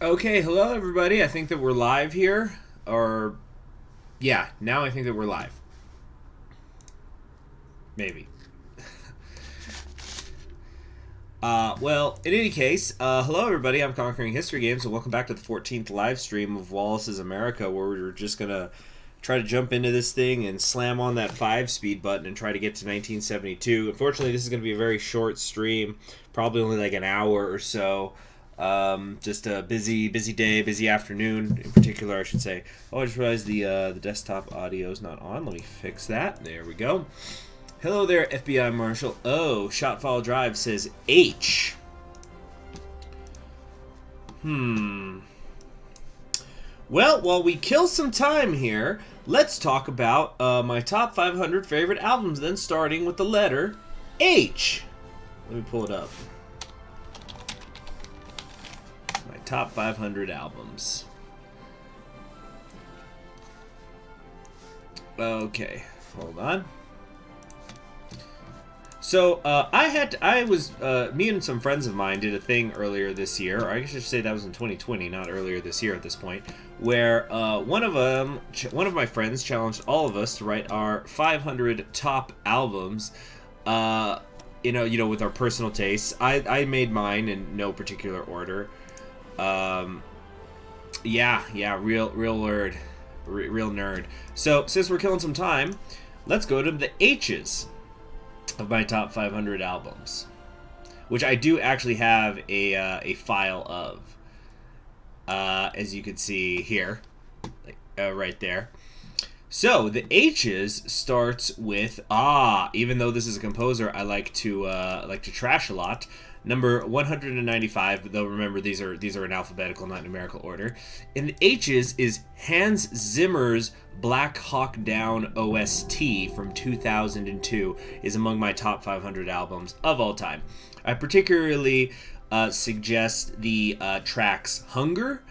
Okay, hello everybody. I think that we're live here. Or, yeah, now I think that we're live. Maybe. Well, in any case, hello everybody. I'm Conquering History Games, and welcome back to the 14th live stream of Wallace's America, where we're just gonna try to jump into this thing and slam on that 5-speed button and try to get to 1972. Unfortunately, this is going to be a very short stream, probably only like an hour or so. Just a busy day, busy afternoon in particular, I should say. Oh, I just realized the desktop audio is not on. Let me fix that. There we go. Hello there, FBI Marshal. Oh, Shotfall Drive says H. Well, while we kill some time here, let's talk about my top 500 favorite albums, then starting with the letter H. Let me pull it up. My top 500 albums. Okay, hold on. So, me and some friends of mine did a thing earlier this year, or I guess I should say that was in 2020, not earlier this year at this point, where one of my friends challenged all of us to write our 500 top albums, with our personal tastes. I made mine in no particular order. Real nerd. So, since we're killing some time, let's go to the H's of my top 500 albums, which I do actually have a file of, as you can see here, right there. So the H's starts with even though this is a composer I like to trash a lot. Number 195, though remember these are in alphabetical, not numerical order. And the H's is Hans Zimmer's Blackhawk Down OST from 2002 is among my top 500 albums of all time. I particularly suggest the tracks Hunger,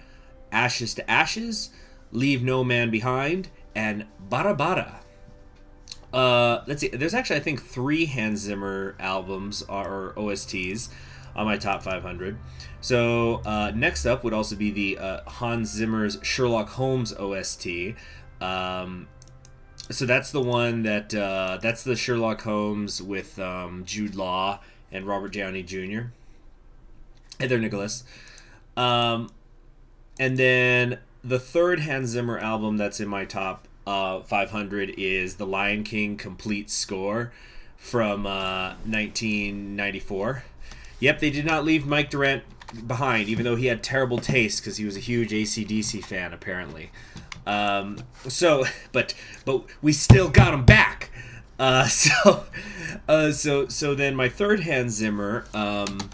Ashes to Ashes, Leave No Man Behind, and Bara Bara. Let's see. There's actually, I think, 3 Hans Zimmer albums or OSTs on my top 500. So next up would also be the Hans Zimmer's Sherlock Holmes OST. So that's the one that's the Sherlock Holmes with Jude Law and Robert Downey Jr. Heather Nicholas. And then the third Hans Zimmer album that's in my top 500 is The Lion King Complete Score from 1994. Yep, they did not leave Mike Durant behind, even though he had terrible taste because he was a huge AC/DC fan, apparently. But we still got him back. So then my third Hans Zimmer. Hold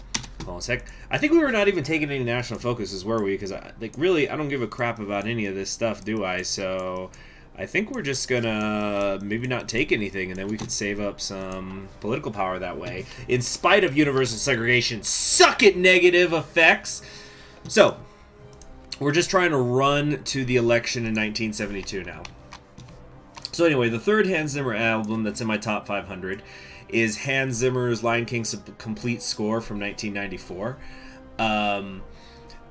on a sec. I think we were not even taking any national focuses, were we? Because really, I don't give a crap about any of this stuff, do I? So I think we're just gonna maybe not take anything, and then we could save up some political power that way. In spite of universal segregation, suck it, negative effects. So we're just trying to run to the election in 1972 now. So anyway, the third Hans Zimmer album that's in my top 500 is Hans Zimmer's Lion King Complete Score from 1994.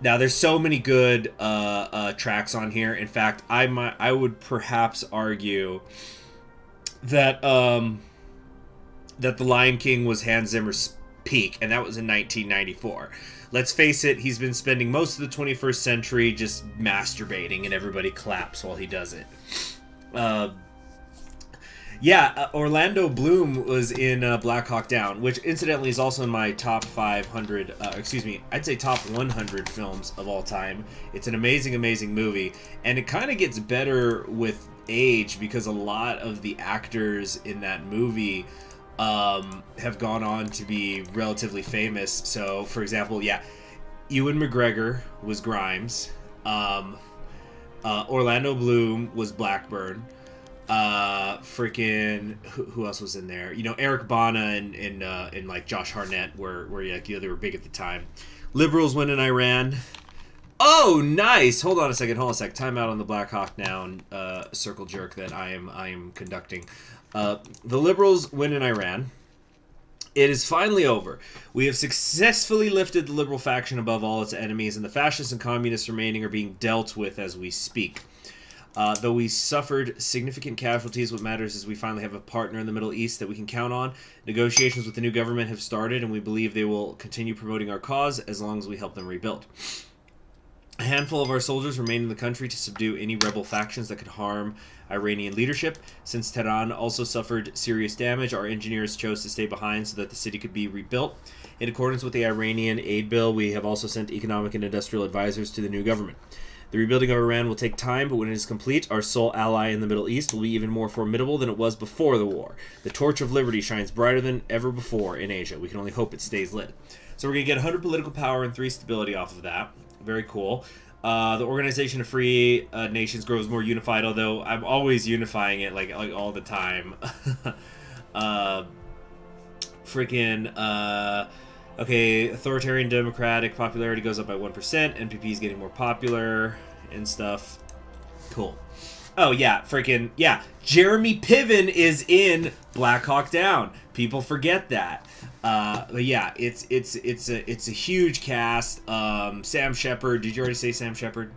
Now, there's so many good tracks on here. In fact, I would perhaps argue that that The Lion King was Hans Zimmer's peak, and that was in 1994. Let's face it, he's been spending most of the 21st century just masturbating, and everybody claps while he does it. Orlando Bloom was in Blackhawk Down, which incidentally is also in my top 500, I'd say top 100 films of all time. It's an amazing, amazing movie, and it kind of gets better with age because a lot of the actors in that movie have gone on to be relatively famous. So, for example, Ewan McGregor was Grimes, Orlando Bloom was Blackburn. Who else was in there? Eric Bana and like Josh Hartnett were they were big at the time. Liberals win in Iran. Oh, nice. Hold on a sec. Time out on the Blackhawk Down circle jerk that I am conducting. The Liberals win in Iran. It is finally over. We have successfully lifted the liberal faction above all its enemies, and the fascists and communists remaining are being dealt with as we speak. Though we suffered significant casualties, what matters is we finally have a partner in the Middle East that we can count on. Negotiations with the new government have started, and we believe they will continue promoting our cause as long as we help them rebuild. A handful of our soldiers remain in the country to subdue any rebel factions that could harm Iranian leadership. Since Tehran also suffered serious damage, our engineers chose to stay behind so that the city could be rebuilt. In accordance with the Iranian aid bill, we have also sent economic and industrial advisors to the new government. The rebuilding of Iran will take time, but when it is complete, our sole ally in the Middle East will be even more formidable than it was before the war. The torch of liberty shines brighter than ever before in Asia. We can only hope it stays lit. So we're going to get 100 political power and 3 stability off of that. Very cool. The Organization of Free Nations grows more unified, although I'm always unifying it like all the time. Okay, authoritarian democratic popularity goes up by 1%. NPP is getting more popular and stuff. Cool. Oh yeah, yeah. Jeremy Piven is in Blackhawk Down. People forget that. But yeah, it's a huge cast. Sam Shepard. Did you already say Sam Shepard?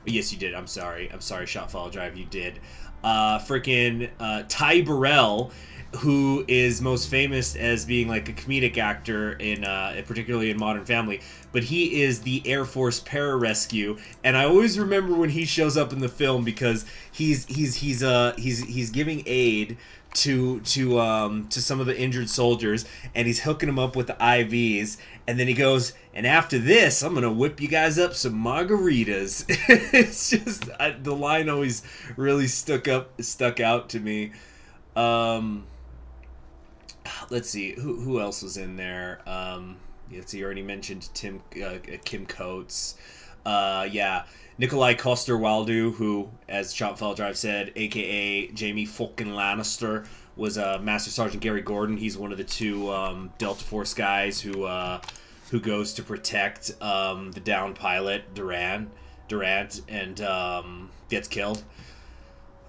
Yes, you did. I'm sorry. Shot Follow Drive. You did. Ty Burrell, who is most famous as being like a comedic actor in particularly in Modern Family, but he is the Air Force pararescue, and I always remember when he shows up in the film because he's giving aid to some of the injured soldiers, and he's hooking them up with the IVs, and then he goes, and after this, I'm gonna whip you guys up some margaritas. It's just the line always really stuck out to me. Let's see who else was in there. Let's see, you already mentioned Kim Coates. Nikolai Coster-Waldau, who, as Shot Fell Drive said, aka Jamie fucking Lannister, was Master Sergeant Gary Gordon. He's one of the 2 Delta Force guys who goes to protect the downed pilot Durant and gets killed.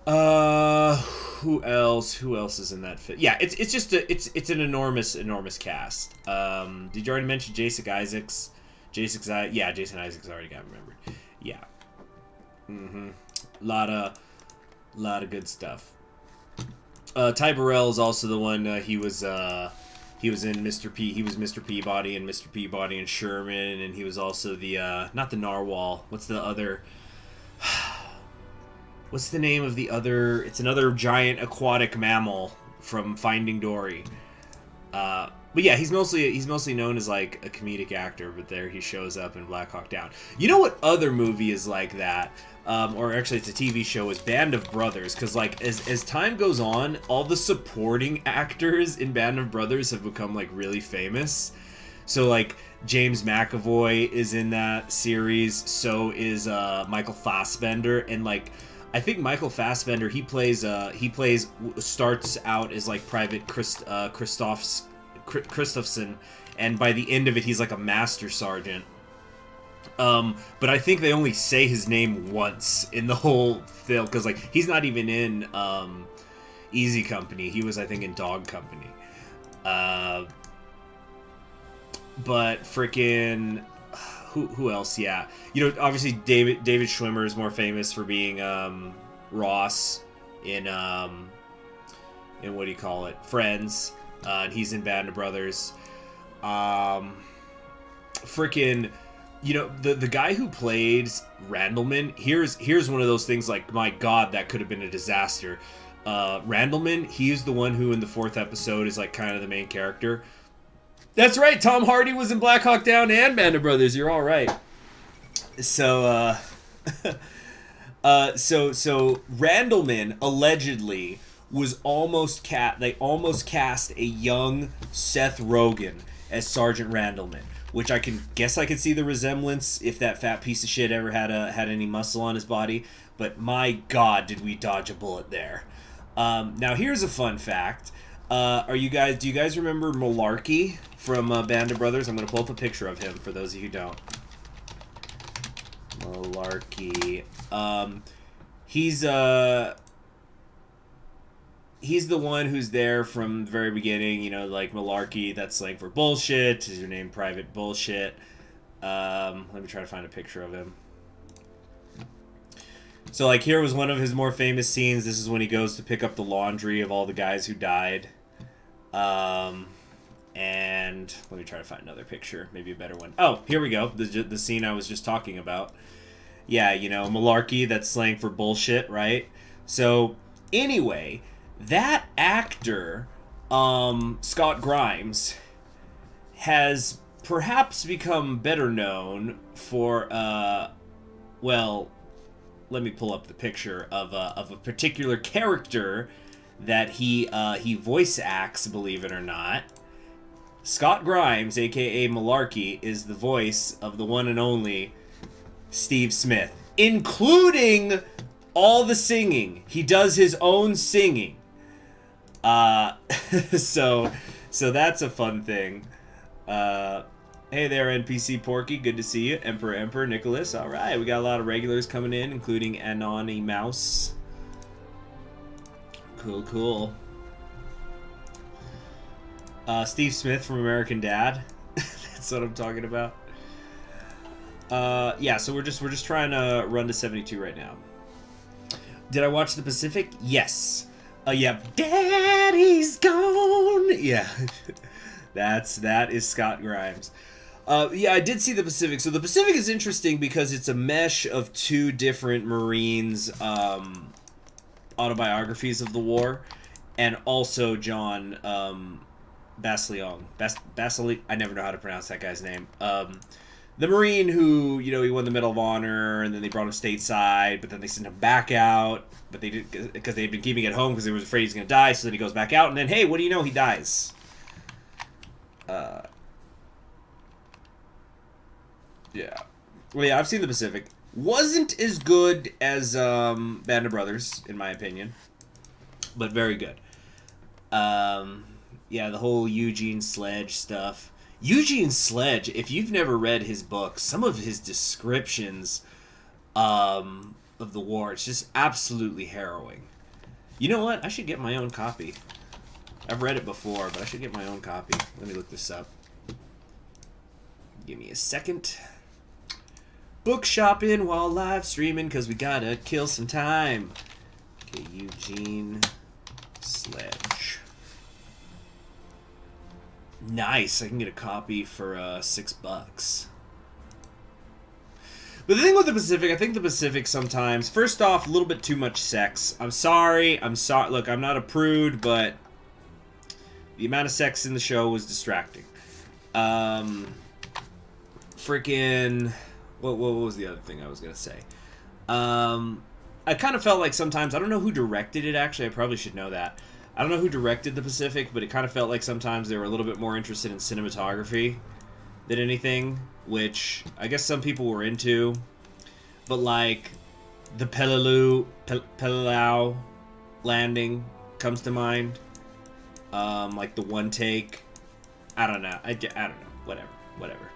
Who else is in that fit? Yeah, it's just it's an enormous cast. Did you already mention Jason Isaacs? Jason Isaacs already got remembered. Yeah. Lot of good stuff. Ty Burrell is also the one. He was in Mr. P. He was Mr. Peabody and Mr. Peabody and Sherman, and he was also the not the narwhal. What's the other? What's the name of the other? It's another giant aquatic mammal from Finding Dory. But yeah, he's mostly known as like a comedic actor, but there he shows up in Black Hawk Down. You know what other movie is like that? Or actually it's a TV show, is Band of Brothers, because like as time goes on, all the supporting actors in Band of Brothers have become like really famous. So like James McAvoy is in that series, so is Michael Fassbender, and like I think Michael Fassbender starts out as like Private Christophson, and by the end of it he's like a master sergeant. But I think they only say his name once in the whole film, because like he's not even in Easy Company. He was, I think, in Dog Company. But freaking who else? Yeah, you know, obviously David Schwimmer is more famous for being Ross in what do you call it, Friends. And he's in Band of Brothers. Freaking, you know, the guy who played Randleman, here's one of those things like, my God, that could have been a disaster. Randleman, he's the one who in the 4th episode is like kind of the main character. That's right, Tom Hardy was in Black Hawk Down and Band of Brothers. You're all right. So, so Randleman allegedly was they almost cast a young Seth Rogen as Sergeant Randleman, which I can see the resemblance if that fat piece of shit ever had any muscle on his body. But my God, did we dodge a bullet there? Now here's a fun fact. Do you guys remember Malarkey from Band of Brothers? I'm gonna pull up a picture of him for those of you who don't. Malarkey. he's the one who's there from the very beginning, you know, like malarkey, that's slang for bullshit. Is your name private bullshit? Let me try to find a picture of him. So, like, here was one of his more famous scenes. This is when he goes to pick up the laundry of all the guys who died. And let me try to find another picture, maybe a better one. Oh, here we go. The scene I was just talking about. Yeah, you know, malarkey, that's slang for bullshit, right? So, anyway, that actor, Scott Grimes, has perhaps become better known for, well, let me pull up the picture of a particular character that he voice acts, believe it or not. Scott Grimes, aka Malarkey, is the voice of the one and only Steve Smith, including all the singing. He does his own singing. So that's a fun thing. Hey there, NPC Porky. Good to see you. Emperor Nicholas. All right, we got a lot of regulars coming in, including Anoni Mouse. Cool. Steve Smith from American Dad. That's what I'm talking about. Yeah, so we're just trying to run to 72 right now. Did I watch The Pacific? Yes. Yeah. Daddy's gone. Yeah. that is Scott Grimes. Yeah, I did see The Pacific. So The Pacific is interesting because it's a mesh of two different Marines' autobiographies of the war, and also John Basilone. I never know how to pronounce that guy's name. The Marine who, you know, he won the Medal of Honor, and then they brought him stateside, but then they sent him back out, but they did because they'd been keeping it home because they were afraid he's going to die. So then he goes back out, and then hey, what do you know? He dies. Yeah. Well, yeah, I've seen The Pacific. Wasn't as good as Band of Brothers, in my opinion, but very good. Yeah, the whole Eugene Sledge stuff. Eugene Sledge, if you've never read his books, some of his descriptions of the war, it's just absolutely harrowing. You know what? I should get my own copy. I've read it before, but I should get my own copy. Let me look this up. Give me a second. Book shopping while live streaming, because we gotta kill some time. Okay, Eugene Sledge. Nice, I can get a copy for $6. But the thing with The Pacific, I think The Pacific sometimes, first off, a little bit too much sex. I'm sorry. Look, I'm not a prude, but the amount of sex in the show was distracting. Freaking, what was the other thing I was gonna say? I kind of felt like sometimes, I don't know who directed it, actually. I probably should know that. I don't know who directed The Pacific, but it kind of felt like sometimes they were a little bit more interested in cinematography than anything, which I guess some people were into. But like the Peleliu landing comes to mind. Like the one take. I don't know. I don't know. Whatever.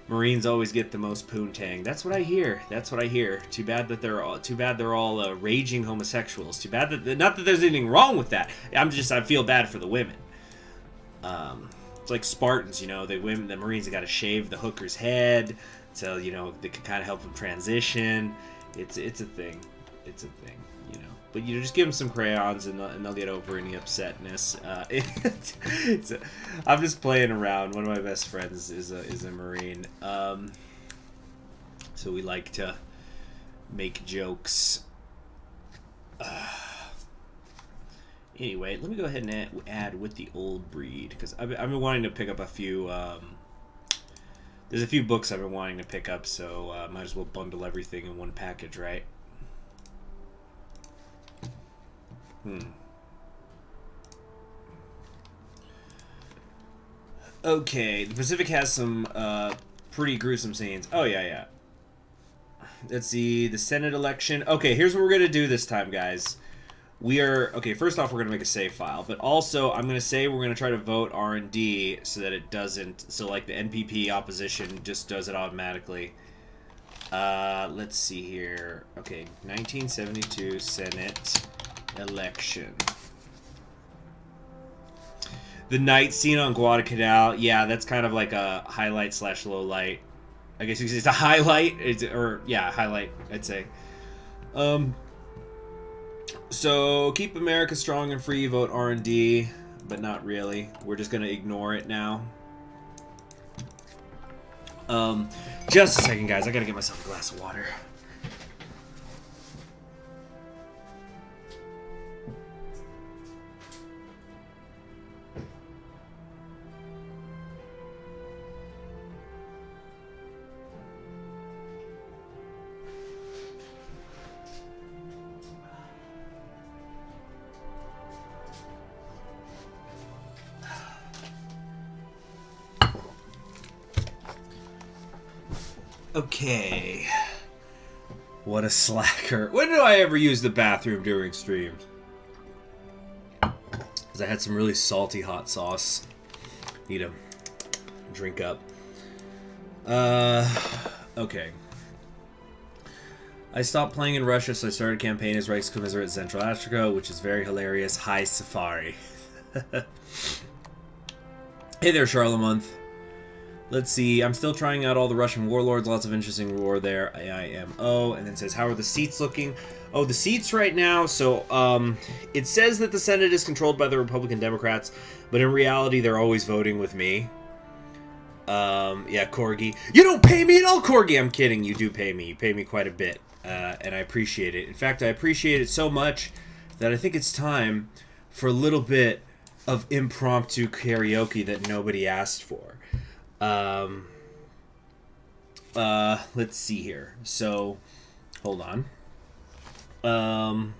Marines always get the most poontang. That's what I hear. Too bad they're all raging homosexuals. Too bad that not that there's anything wrong with that. I feel bad for the women. It's like Spartans, you know, the Marines have got to shave the hooker's head, so you know they can kind of help them transition. It's a thing, you know. But you just give them some crayons and they'll get over any upsetness. I'm just playing around. One of my best friends is a Marine, so we like to make jokes. Anyway, let me go ahead and add with the old breed, because I've been wanting to pick up a few. There's a few books I've been wanting to pick up, so might as well bundle everything in one package, right? Okay, the Pacific has some pretty gruesome scenes. Oh, yeah. Let's see, the Senate election. Okay, here's what we're going to do this time, guys. First off, we're going to make a save file, but also I'm going to say we're going to try to vote R&D so that it doesn't, so like the NPP opposition just does it automatically. Let's see here. Okay, 1972 Senate election. The night scene on Guadalcanal, yeah, that's kind of like a highlight slash low light. I guess you could say it's a highlight, highlight, I'd say. So keep America strong and free, vote R&D, but not really. We're just gonna ignore it now. Just a second, guys. I gotta get myself a glass of water. Okay. What a slacker. When do I ever use the bathroom during streams? Because I had some really salty hot sauce. Need to drink up. Okay. I stopped playing in Russia, so I started a campaign as Rice Commiserate Central Africa, which is very hilarious. Hi, Safari. Hey there, Charlemagne. Let's see, I'm still trying out all the Russian warlords, lots of interesting war there, IMO, and then says, how are the seats looking? Oh, the seats right now, so, it says that the Senate is controlled by the Republican Democrats, but in reality, they're always voting with me. Yeah, Corgi. You don't pay me at all, Corgi! I'm kidding, you do pay me. You pay me quite a bit, and I appreciate it. In fact, I appreciate it so much that I think it's time for a little bit of impromptu karaoke that nobody asked for. Let's see here. So, hold on. I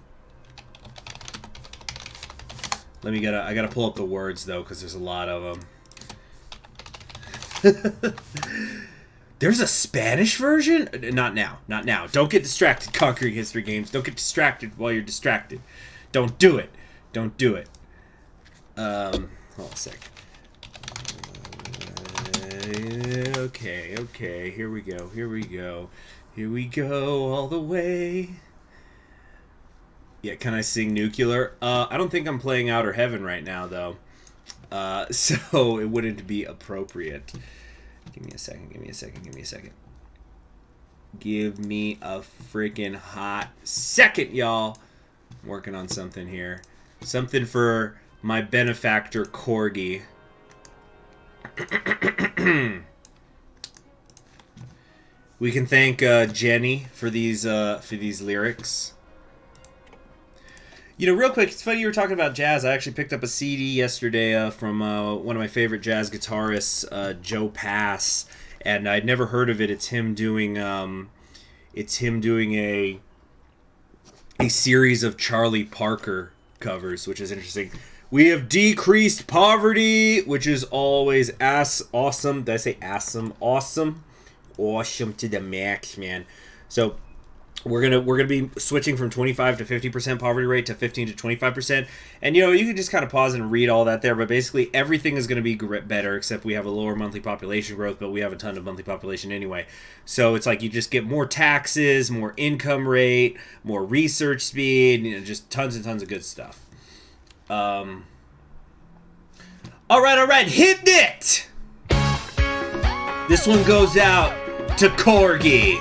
gotta pull up the words though, because there's a lot of them. There's a Spanish version? Not now. Not now. Don't get distracted, Conquering History Games. Don't get distracted while you're distracted. Don't do it. Don't do it. Hold on a sec. Okay, here we go, all the way. Yeah, can I sing Nuclear? I don't think I'm playing Outer Heaven right now, though. So it wouldn't be appropriate. Give me a second. Give me a freaking hot second, y'all. I'm working on something here. Something for my benefactor, Corgi. We can thank Jenny for these lyrics. You know, real quick, it's funny you were talking about jazz. I actually picked up a CD yesterday from one of my favorite jazz guitarists, Joe Pass, and I'd never heard of it. It's him doing a series of Charlie Parker covers, which is interesting. We have decreased poverty, which is always awesome. Did I say awesome? Awesome to the max, man. So we're gonna be switching from 25 to 50% poverty rate to 15 to 25%. And you know, you can just kind of pause and read all that there, but basically everything is gonna be better, except we have a lower monthly population growth, but we have a ton of monthly population anyway. So it's like you just get more taxes, more income rate, more research speed, you know, just tons and tons of good stuff. All right, hit it! This one goes out to Corgi.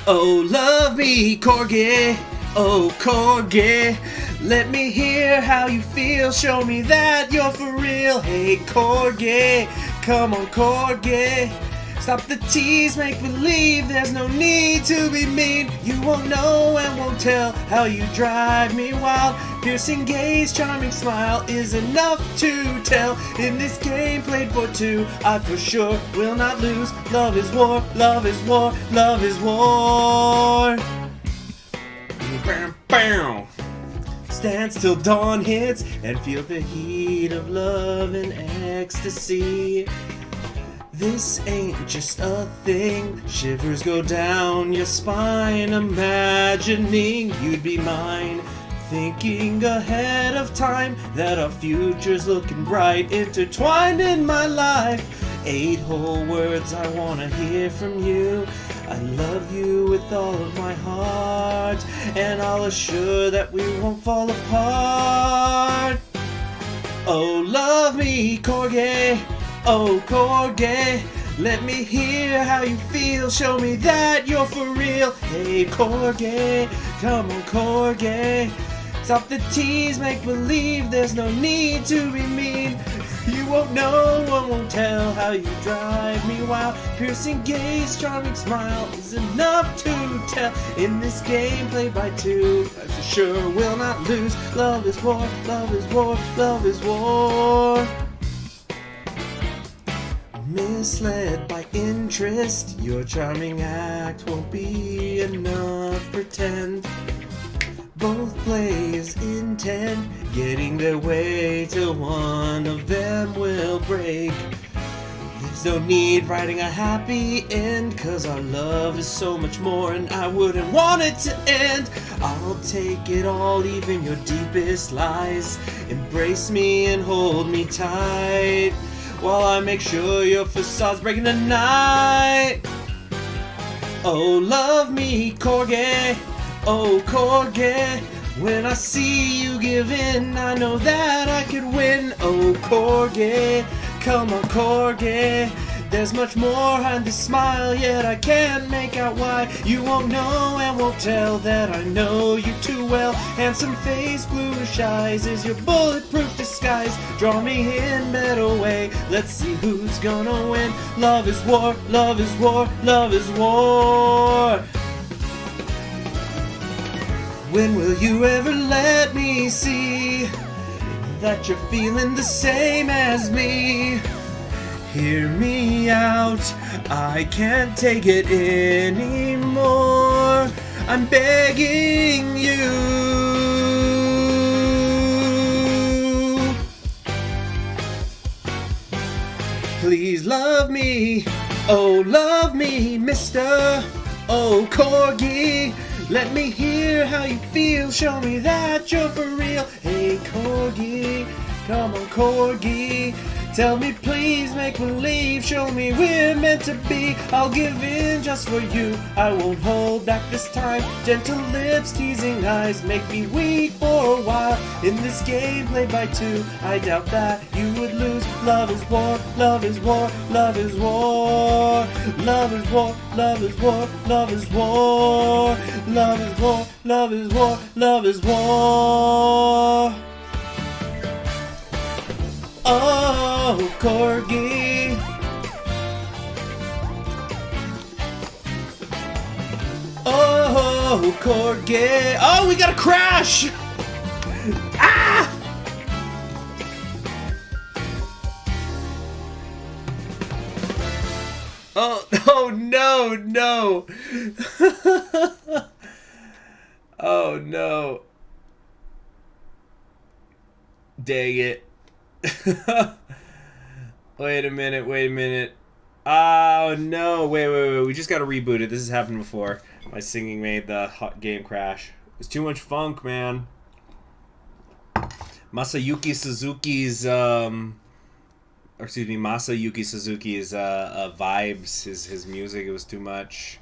Oh, love me, Corgi. Oh, Corgi. Let me hear how you feel. Show me that you're for real. Hey, Corgi. Come on, Corgi. Stop the tease, make believe, there's no need to be mean. You won't know and won't tell how you drive me wild. Piercing gaze, charming smile is enough to tell. In this game played for two, I for sure will not lose. Love is war, love is war, love is war. Bam, bam. Stand till dawn hits and feel the heat of love and ecstasy. This ain't just a thing. Shivers go down your spine, imagining you'd be mine. Thinking ahead of time that our future's looking bright, intertwined in my life. 8 whole words I wanna hear from you. I love you with all of my heart, and I'll assure that we won't fall apart. Oh, love me, Corgi. Oh, Corgi. Let me hear how you feel. Show me that you're for real. Hey, Corgi. Come on, Corgi. Stop the tease, make believe. There's no need to be mean. You won't know, one won't tell how you drive me wild. Piercing gaze, charming smile is enough to tell. In this game played by two, I for sure will not lose. Love is war, love is war, love is war. Misled by interest, your charming act won't be enough. Pretend both players intend getting their way till one of them will break. There's no need writing a happy end, cause our love is so much more and I wouldn't want it to end. I'll take it all, even your deepest lies. Embrace me and hold me tight while I make sure your facade's breaking tonight. Oh, love me, Corgi. Oh, Corgi. When I see you give in, I know that I could win. Oh, Corgi. Come on, Corgi. There's much more behind the smile, yet I can't make out why. You won't know and won't tell that I know you too well. Handsome face, bluish eyes is your bulletproof disguise. Draw me in, better way. Let's see who's gonna win. Love is war, love is war, love is war. When will you ever let me see that you're feeling the same as me? Hear me out, I can't take it anymore. I'm begging you. Please love me, oh love me, mister. Oh, Corgi. Let me hear how you feel. Show me that you're for real. Hey, Corgi. Come on, Corgi. Tell me please, make believe. Show me we're meant to be. I'll give in just for you. I won't hold back this time. Gentle lips, teasing eyes make me weak for a while. In this game played by two, I doubt that you would lose. Love is war, love is war, love is war. Love is war, love is war, love is war. Love is war, love is war, love is war. Oh, Corgi. Oh, Corgi. Oh, we got a crash. Ah! Oh, oh no, no. Oh no. Dang it. Wait a minute. Oh no, wait. We just gotta reboot it. This has happened before. My singing made the hot game crash. It's too much funk, man. Masayuki Suzuki's vibes, his music, it was too much.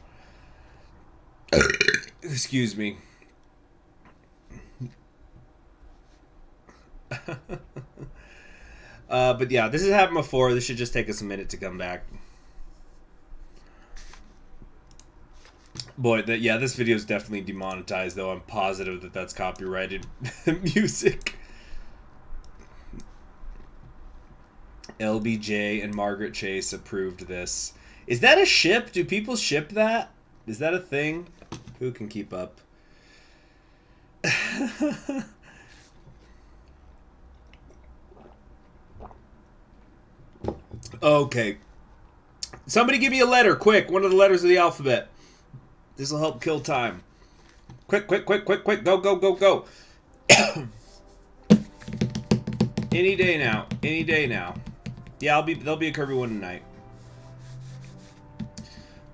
Excuse me. But yeah, this has happened before. This should just take us a minute to come back. Boy, this video is definitely demonetized, though. I'm positive that that's copyrighted music. LBJ and Margaret Chase approved this. Is that a ship? Do people ship that? Is that a thing? Who can keep up? Okay. Somebody give me a letter, quick. One of the letters of the alphabet. This will help kill time. Quick. Go. Any day now. Yeah, there'll be a Kirby one tonight.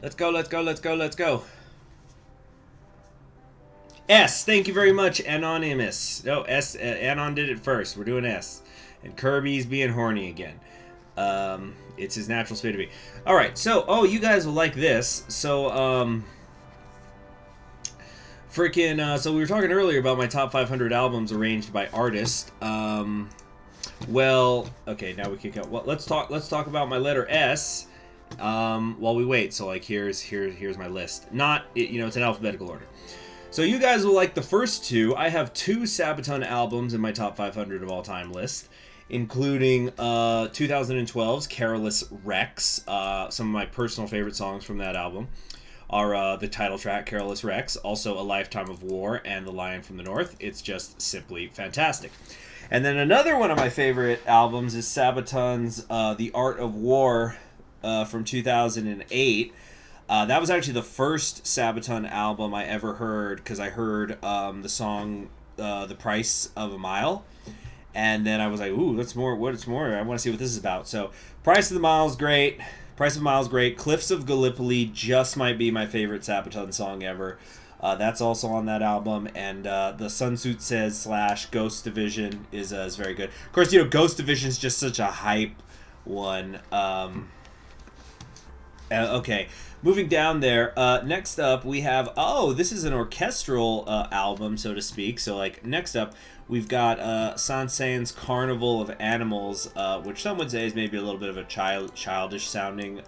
Let's go. S, thank you very much, Anonymous. No, S, Anon did it first. We're doing S. And Kirby's being horny again. It's his natural state to be. Alright, so, you guys will like this. So, so we were talking earlier about my top 500 albums arranged by artist. Well, okay, now we can go. Well, let's talk about my letter S. While we wait. So like here's my list. Not it's in alphabetical order. So you guys will like the first two. I have 2 Sabaton albums in my top 500 of all time list, including 2012's Careless Rex. Some of my personal favorite songs from that album are the title track, Careless Rex, also A Lifetime of War, and The Lion from the North. It's just simply fantastic. And then another one of my favorite albums is Sabaton's The Art of War from 2008. That was actually the first Sabaton album I ever heard, because I heard the song The Price of a Mile. And then I was like, ooh, what's more? I want to see what this is about. So Price of the Mile is great. Price of a Mile is great. Cliffs of Gallipoli just might be my favorite Sabaton song ever. That's also on that album. And the Sunsuit Says / Ghost Division is very good. Of course, Ghost Division is just such a hype one. Okay, moving down there. Next up, we have... Oh, this is an orchestral album, so to speak. So, like, next up, we've got Sansean's Carnival of Animals, which some would say is maybe a little bit of a childish sounding,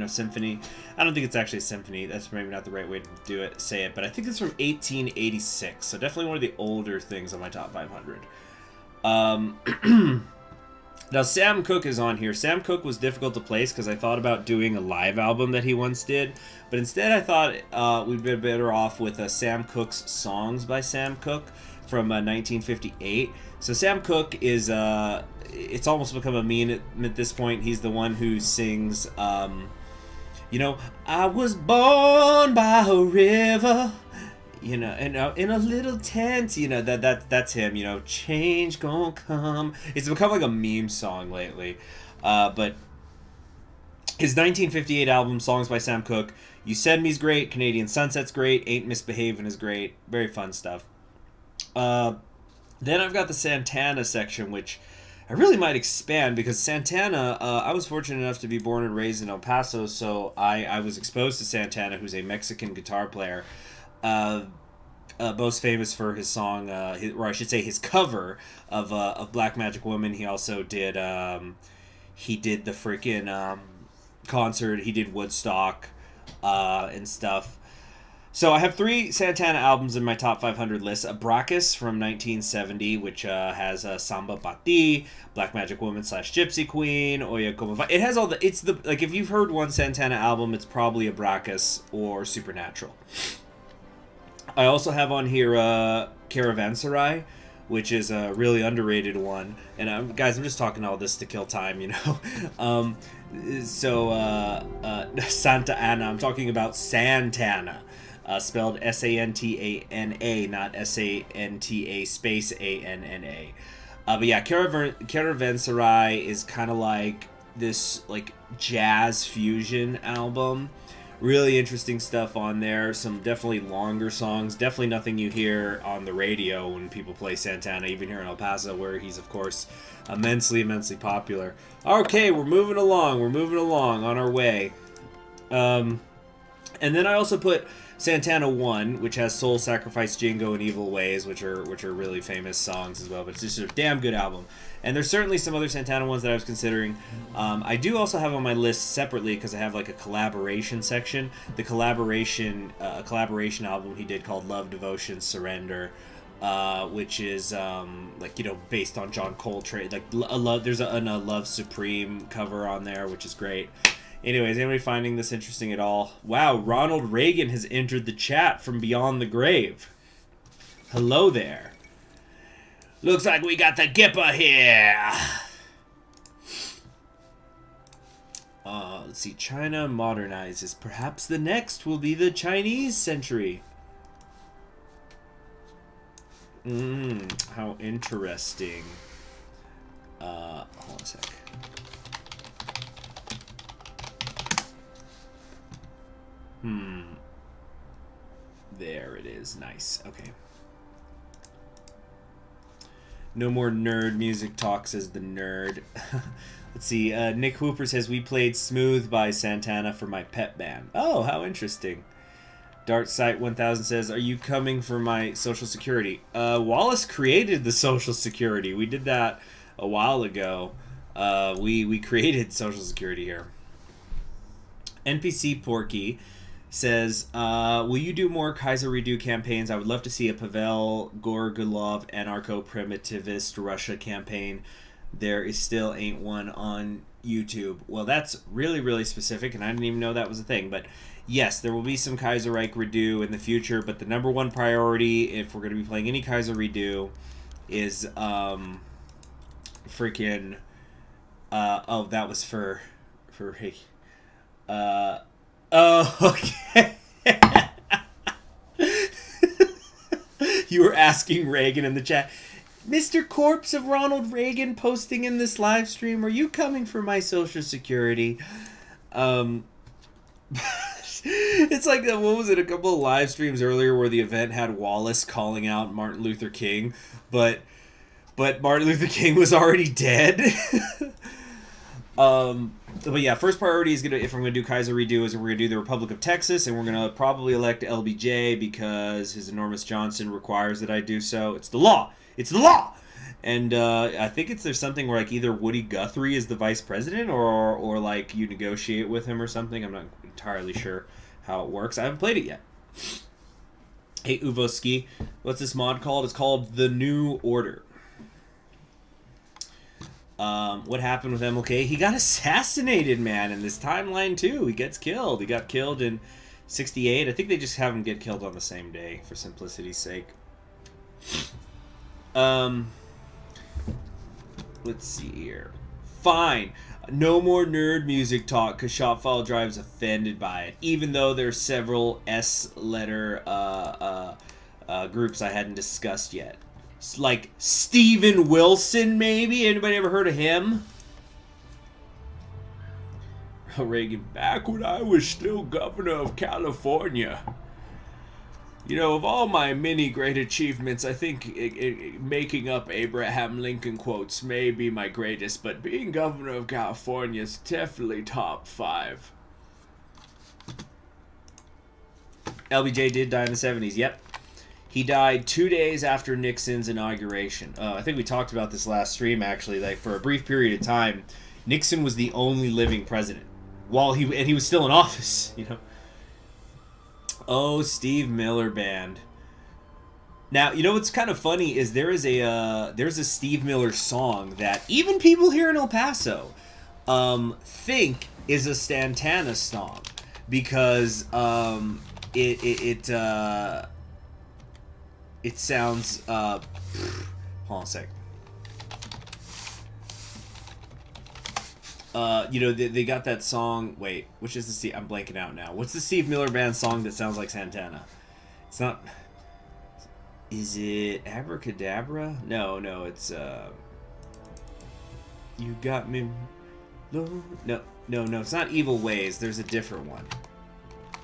symphony. I don't think it's actually a symphony. That's maybe not the right way to say it. But I think it's from 1886. So definitely one of the older things on my top 500. Now, Sam Cooke is on here. Sam Cooke was difficult to place because I thought about doing a live album that he once did. But instead, I thought we'd be better off with Sam Cooke's Songs by Sam Cooke from 1958. So Sam Cooke is, it's almost become a meme at this point. He's the one who sings, I was born by a river, in a little tent, that's him, change gonna come. It's become like a meme song lately. But his 1958 album, Songs by Sam Cooke, You Send Me's great, Canadian Sunset's great, Ain't Misbehavin' is great, very fun stuff. Then I've got the Santana section, which I really might expand, because Santana, I was fortunate enough to be born and raised in El Paso, so I was exposed to Santana, who's a Mexican guitar player. Most famous for his song, or I should say his cover of Black Magic Woman. He also did the freaking concert. He did Woodstock and stuff. So I have 3 Santana albums in my top 500 list. Bracus from 1970, which has Samba Pati, Black Magic Woman / Gypsy Queen, Oye Como Va. It has all the... It's the... Like, if you've heard one Santana album, it's probably a Bracus or Supernatural. I also have on here Caravanserai, which is a really underrated one. And guys, I'm just talking all this to kill time, Santa Ana. I'm talking about Santana. Spelled Santana, not Santa space Anna. But yeah, Caravanserai is kind of like this like jazz fusion album. Really interesting stuff on there. Some definitely longer songs. Definitely nothing you hear on the radio when people play Santana, even here in El Paso, where he's, of course, immensely popular. Okay, we're moving along. We're moving along on our way. And then I also put Santana 1, which has Soul Sacrifice, Jingo, and Evil Ways, which are really famous songs as well. But it's just a damn good album. And there's certainly some other Santana ones that I was considering. I do also have on my list separately, because I have like a collaboration section. The collaboration album he did called Love, Devotion, Surrender, which is based on John Coltrane. Like there's a Love Supreme cover on there, which is great. Anyways, anybody finding this interesting at all? Wow, Ronald Reagan has entered the chat from beyond the grave. Hello there. Looks like we got the Gipper here. Let's see. China modernizes. Perhaps the next will be the Chinese century. How interesting. Hold on a sec. There it is. Nice. Okay. No more nerd music talk, says the nerd. Let's see. Nick Hooper says, we played Smooth by Santana for my pep band. Oh, how interesting. Dartsight1000 says, are you coming for my Social Security? Wallace created the Social Security. We did that a while ago, we created Social Security here. NPC Porky says, will you do more Kaiser Redo campaigns? I would love to see a Pavel Gorgulov anarcho-primitivist Russia campaign. There is still ain't one on YouTube. Well, that's really, really specific, and I didn't even know that was a thing. But yes, there will be some Kaiser Reich Redo in the future, but the number one priority, if we're going to be playing any Kaiser Redo, is freaking... oh, that was for oh, okay. You were asking Reagan in the chat, Mr. Corpse of Ronald Reagan posting in this live stream, are you coming for my Social Security? It's like, what was it, a couple of live streams earlier where the event had Wallace calling out Martin Luther King, but Martin Luther King was already dead. But yeah, first priority is if I'm gonna do Kaiser Redo, is we're gonna do the Republic of Texas, and we're gonna probably elect LBJ because His Enormous Johnson requires that I do so. It's the law. It's the law. And I think there's something where like either Woody Guthrie is the vice president, or like you negotiate with him or something. I'm not entirely sure how it works. I haven't played it yet. Hey Uvoski, what's this mod called? It's called The New Order. What happened with MLK? He got assassinated, man, in this timeline too. He gets killed. He got killed in 68. I think they just have him get killed on the same day for simplicity's sake. Let's see here. Fine. No more nerd music talk because Shopfile Drive's offended by it. Even though there's several S-letter groups I hadn't discussed yet. Like Steven Wilson, maybe? Anybody ever heard of him? Reagan, back when I was still governor of California. You know, of all my many great achievements, I think making up Abraham Lincoln quotes may be my greatest, but being governor of California is definitely top 5. LBJ did die in the 70s, yep. He died 2 days after Nixon's inauguration. I think we talked about this last stream, actually. Like, for a brief period of time, Nixon was the only living president. And he was still in office, you know. Oh, Steve Miller Band. Now, you know what's kind of funny is there's a Steve Miller song that even people here in El Paso think is a Santana song because it sounds hold on a sec. You know, they got that song. Wait, which is the Steve? I'm blanking out now. What's the Steve Miller Band song that sounds like Santana? It's not. Is it Abracadabra? No, it's You Got Me. No, it's not Evil Ways. There's a different one.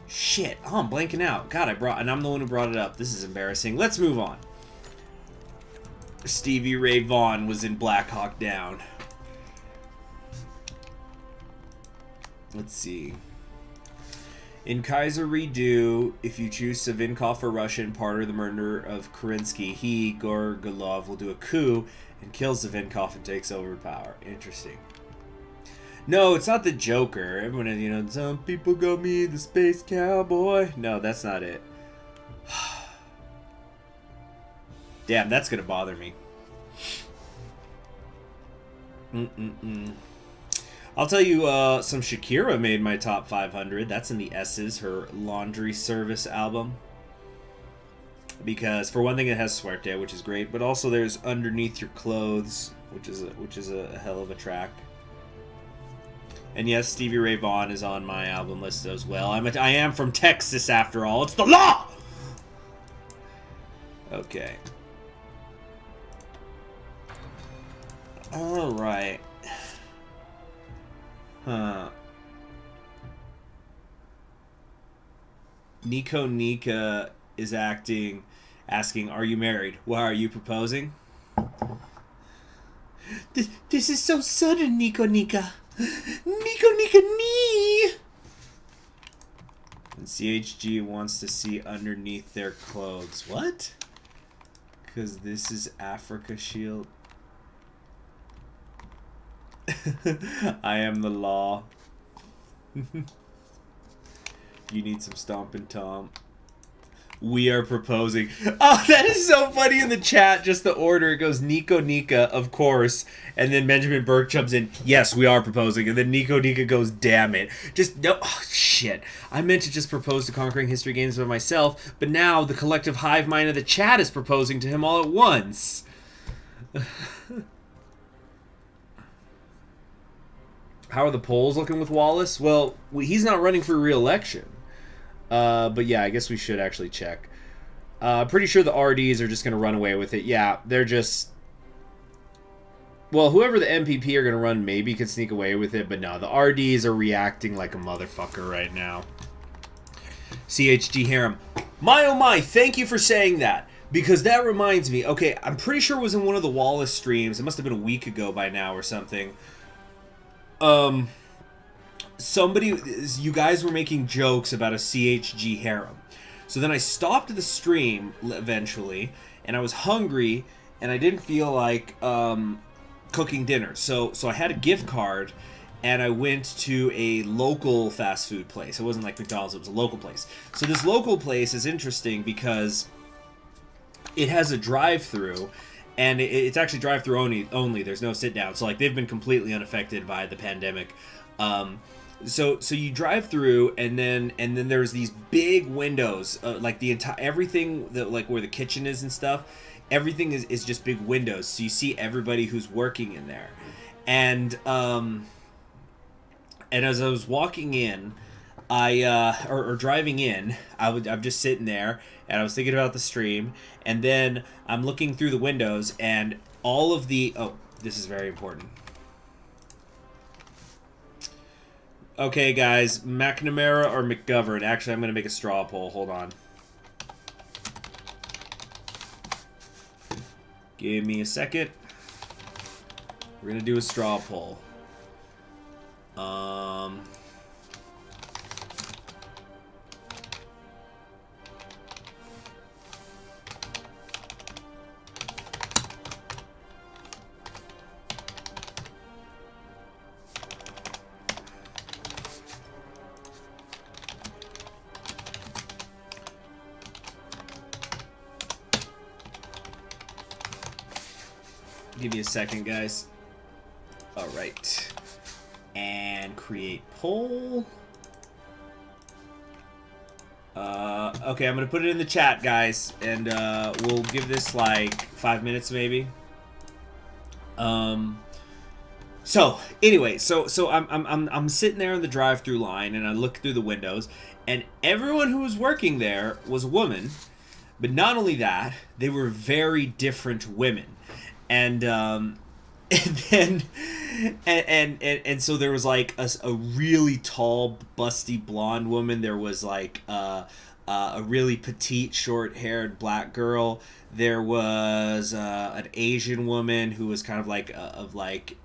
Shit. Oh, I'm blanking out. God, and I'm the one who brought it up. This is embarrassing. Let's move on. Stevie Ray Vaughan was in Blackhawk Down. Let's see. In Kaiser Redo, if you choose Savinkov for Russia and part of the murder of Kerensky, he, Gorgulov, will do a coup and kills Savinkov and takes over power. Interesting. No, it's not the Joker. Everyone, you know, some people got me the space cowboy. No, that's not it. Damn, that's gonna bother me. I'll tell you, some Shakira made my top 500. That's in the S's, her Laundry Service album. Because for one thing, it has Suerte, which is great, but also there's Underneath Your Clothes, which is a hell of a track. And yes, Stevie Ray Vaughan is on my album list as well. I am from Texas, after all. It's the law! Okay. Alright. Huh. Nico Nika is asking, are you married? Why are you proposing? This is so sudden, Nico Nika. Nico Nika Nee! And CHG wants to see underneath their clothes. What? Because this is Africa Shield. I am the law. You need some stomping Tom. We are proposing. Oh, that is so funny in the chat. Just the order. It goes Nico Nika, of course. And then Benjamin Burke jumps in. Yes, we are proposing. And then Nico Nika goes, damn it. Just, no. Oh, shit. I meant to just propose to Conquering History Games by myself. But now the collective hive mind of the chat is proposing to him all at once. How are the polls looking with Wallace? Well, he's not running for re-election. But yeah, I guess we should actually check. Pretty sure the RDs are just going to run away with it. Yeah, they're just... Well, whoever the MPP are going to run maybe could sneak away with it, but no, the RDs are reacting like a motherfucker right now. CHG Harem. My oh my, thank you for saying that. Because that reminds me, okay, I'm pretty sure it was in one of the Wallace streams. It must have been a week ago by now or something. You guys were making jokes about a CHG harem. So then I stopped the stream eventually, and I was hungry, and I didn't feel like cooking dinner. So I had a gift card, and I went to a local fast food place. It wasn't like McDonald's, it was a local place. So this local place is interesting because it has a drive-through, and it's actually drive-through only. There's no sit-down. So like they've been completely unaffected by the pandemic. So you drive through, and then there's these big windows, like the entire everything that like where the kitchen is and stuff. Everything is just big windows, so you see everybody who's working in there. And as I was walking in, or driving in, I'm just sitting there, and I was thinking about the stream, and then I'm looking through the windows, and all of the this is very important. Okay, guys, McNamara or McGovern? Actually, I'm going to make a straw poll. Hold on. Give me a second. We're going to do a straw poll. Give me a second, guys. All right. And create poll. Okay, I'm going to put it in the chat, guys. And we'll give this like 5 minutes maybe. So anyway, so I'm sitting there in the drive-through line, and I look through the windows, and everyone who was working there was a woman. But not only that, they were very different women. And then so there was like a really tall, busty blonde woman. There was like a really petite, short-haired black girl. There was an Asian woman who was kind of like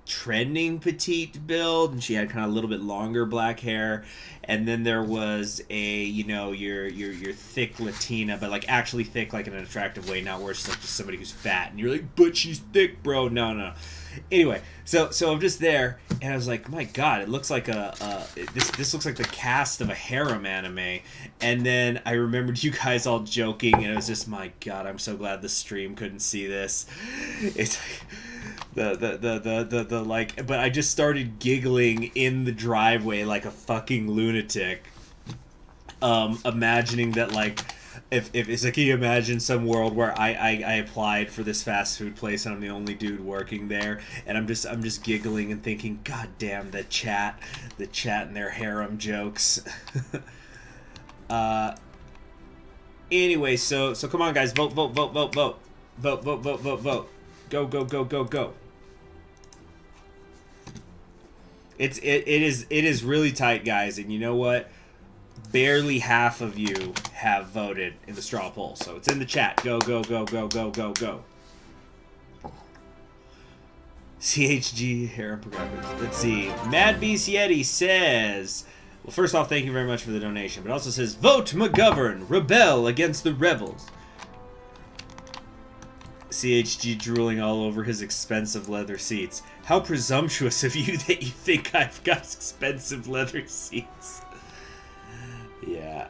trending petite build, and she had kind of a little bit longer black hair. And then there was a, you know, your thick Latina, but like actually thick, like in an attractive way, not where she's like just somebody who's fat and you're like, but she's thick, bro. No. Anyway, so I'm just there, and I was like, my God, it looks like this looks like the cast of a harem anime. And then I remembered you guys all joking, and it was just, my God, I'm so glad the stream couldn't see this. It's like the like, but I just started giggling in the driveway like a fucking lunatic, imagining that like, if it's like, can you imagine some world where I applied for this fast food place and I'm the only dude working there, and I'm just giggling and thinking, God damn, the chat and their harem jokes. Anyway, so come on, guys, vote. Go. It is really tight, guys, and you know what? Barely half of you have voted in the straw poll, so it's in the chat. Go. CHG harem programmers. Let's see. Mad Beast Yeti says, well, first off, thank you very much for the donation, but also says, vote McGovern, rebel against the rebels. CHG drooling all over his expensive leather seats. How presumptuous of you that you think I've got expensive leather seats. Yeah.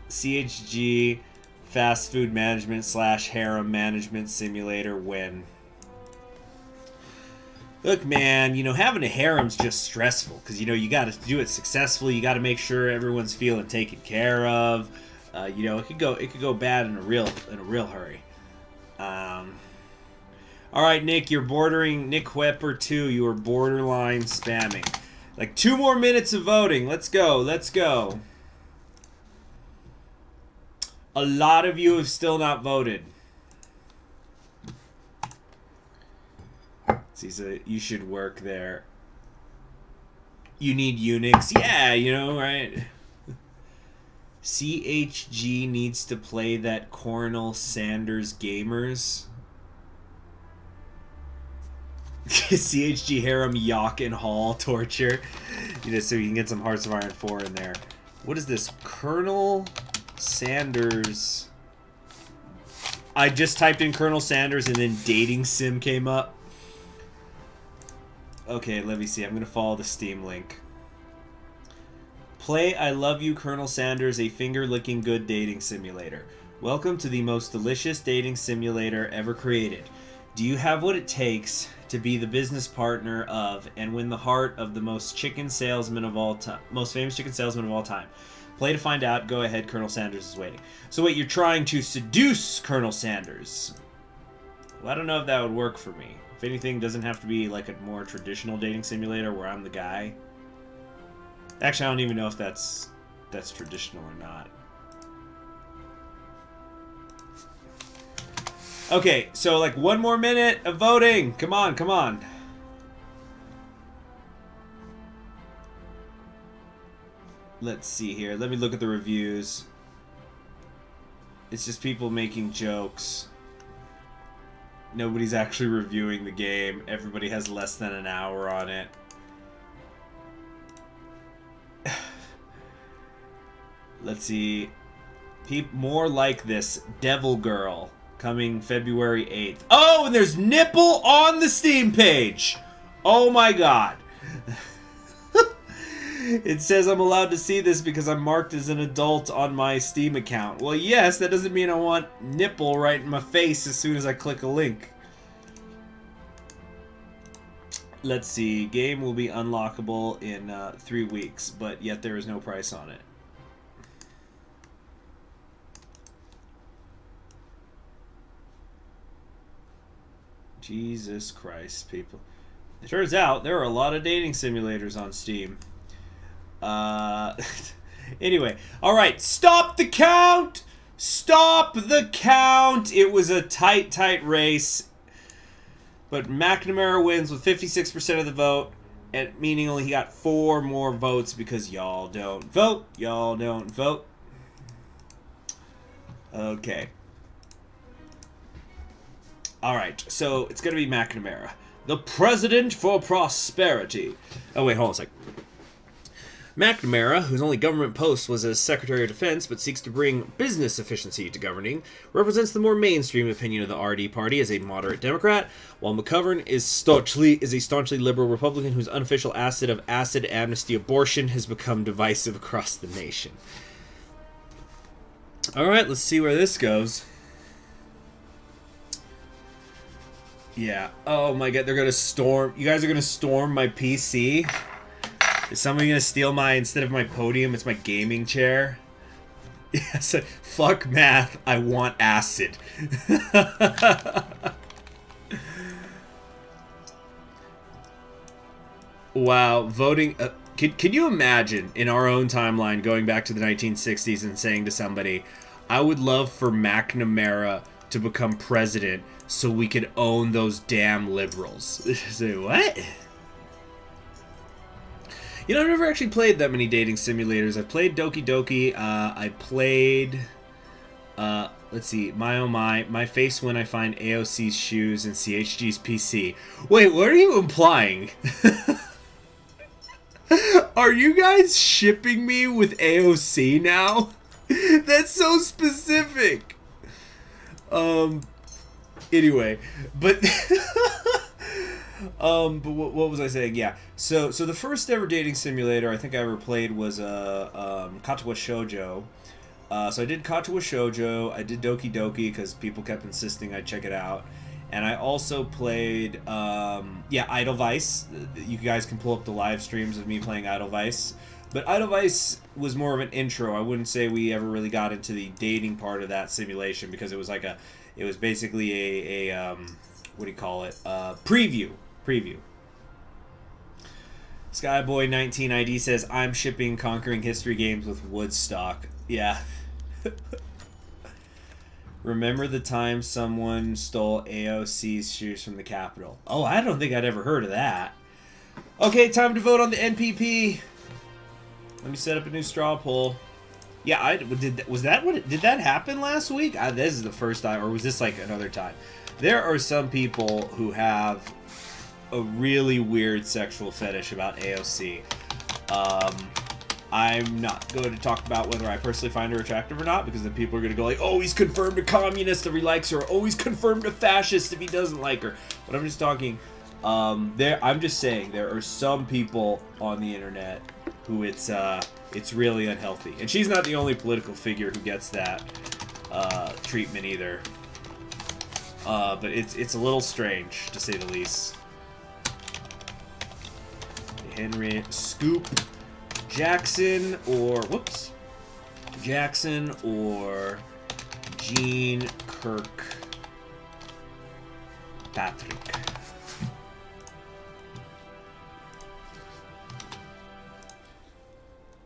CHG fast food management / harem management simulator win. Look, man, you know, having a harem's just stressful because, you know, you got to do it successfully. You got to make sure everyone's feeling taken care of. You know, it could go bad in a real hurry. All right, Nick, you're bordering Nick Wepper 2. You are borderline spamming. Like 2 more minutes of voting. Let's go. Let's go. A lot of you have still not voted. See, so you should work there. You need Unix. Yeah, you know, right? CHG needs to play that Colonel Sanders Gamers. CHG Harem Yock and Hall torture. You know, so you can get some Hearts of Iron 4 in there. What is this? Colonel Sanders. I just typed in Colonel Sanders and then dating sim came up. Okay, let me see. I'm going to follow the Steam link. Play I Love You, Colonel Sanders, a finger-licking good dating simulator. Welcome to the most delicious dating simulator ever created. Do you have what it takes to be the business partner of and win the heart of the most chicken salesman of all time, most famous chicken salesman of all time? Play to find out. Go ahead, Colonel Sanders is waiting. So wait, you're trying to seduce Colonel Sanders? Well, I don't know if that would work for me. If anything, doesn't have to be like a more traditional dating simulator where I'm the guy. Actually, I don't even know if that's traditional or not. Okay, so like 1 more minute of voting. Come on, come on. Let's see here. Let me look at the reviews. It's just people making jokes. Nobody's actually reviewing the game. Everybody has less than an hour on it. Let's see. More like this. Devil Girl. Coming February 8th. Oh, and there's nipple on the Steam page. Oh my god. It says I'm allowed to see this because I'm marked as an adult on my Steam account. Well, yes, that doesn't mean I want nipple right in my face as soon as I click a link. Let's see. Game will be unlockable in 3 weeks, but yet there is no price on it. Jesus Christ, people. It turns out there are a lot of dating simulators on Steam. Anyway, all right, stop the count. Stop the count. It was a tight race, but McNamara wins with 56% of the vote, and meaning only he got 4 more votes because y'all don't vote. Y'all don't vote. Okay. All right, so it's gonna be McNamara, the president for prosperity. Oh wait, hold on a sec. McNamara, whose only government post was as Secretary of Defense but seeks to bring business efficiency to governing, represents the more mainstream opinion of the RD Party as a moderate Democrat, while McGovern is a staunchly liberal Republican whose unofficial acid amnesty abortion has become divisive across the nation. Alright, let's see where this goes. Yeah. Oh my god, they're gonna storm. You guys are gonna storm my PC? Is somebody gonna steal instead of my podium, it's my gaming chair? Yes, fuck math, I want acid. Wow, voting... Can you imagine, in our own timeline, going back to the 1960s and saying to somebody, I would love for McNamara to become president so we could own those damn liberals. Say, what? You know, I've never actually played that many dating simulators. I've played Doki Doki. I played... let's see. My oh my. My face when I find AOC's shoes and CHG's PC. Wait, what are you implying? Are you guys shipping me with AOC now? That's so specific. Anyway, but but what was I saying? Yeah. So the first ever dating simulator I think I ever played was Katawa Shoujo. So I did Katawa Shoujo. I did Doki Doki because people kept insisting I check it out. And I also played, Edelweiss. You guys can pull up the live streams of me playing Edelweiss. But Edelweiss was more of an intro. I wouldn't say we ever really got into the dating part of that simulation because it was basically a what do you call it? Preview. Skyboy19ID says, I'm shipping Conquering History games with Woodstock. Yeah. Remember the time someone stole AOC's shoes from the Capitol? Oh, I don't think I'd ever heard of that. Okay, time to vote on the NPP. Let me set up a new straw poll. Yeah, did that happen last week? This is the first time, or was this like another time? There are some people who have a really weird sexual fetish about AOC. I'm not going to talk about whether I personally find her attractive or not, because then people are going to go like, oh, he's confirmed a communist if he likes her. Oh, he's confirmed a fascist if he doesn't like her. But I'm just talking, I'm just saying there are some people on the internet who it's really unhealthy. And she's not the only political figure who gets that treatment either. But it's a little strange, to say the least. Henry Scoop Jackson or Jean Kirkpatrick.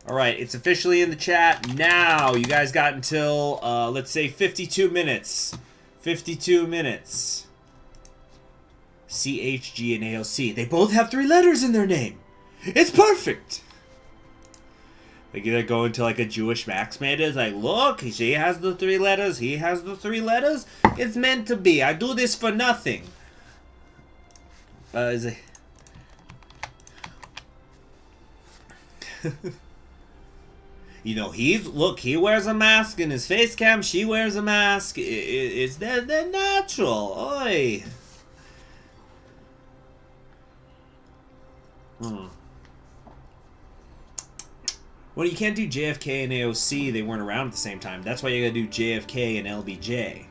All right, it's officially in the chat now. You guys got until let's say 52 minutes. 52 minutes. CHG and AOC. They both have 3 letters in their name. It's perfect. They either go into like a Jewish Max man is like, look, she has the 3 letters, he has the 3 letters. It's meant to be. I do this for nothing. Is it? You know, he wears a mask in his face cam. She wears a mask. They're natural. Oi. Well, you can't do JFK and AOC. They weren't around at the same time. That's why you gotta do JFK and LBJ.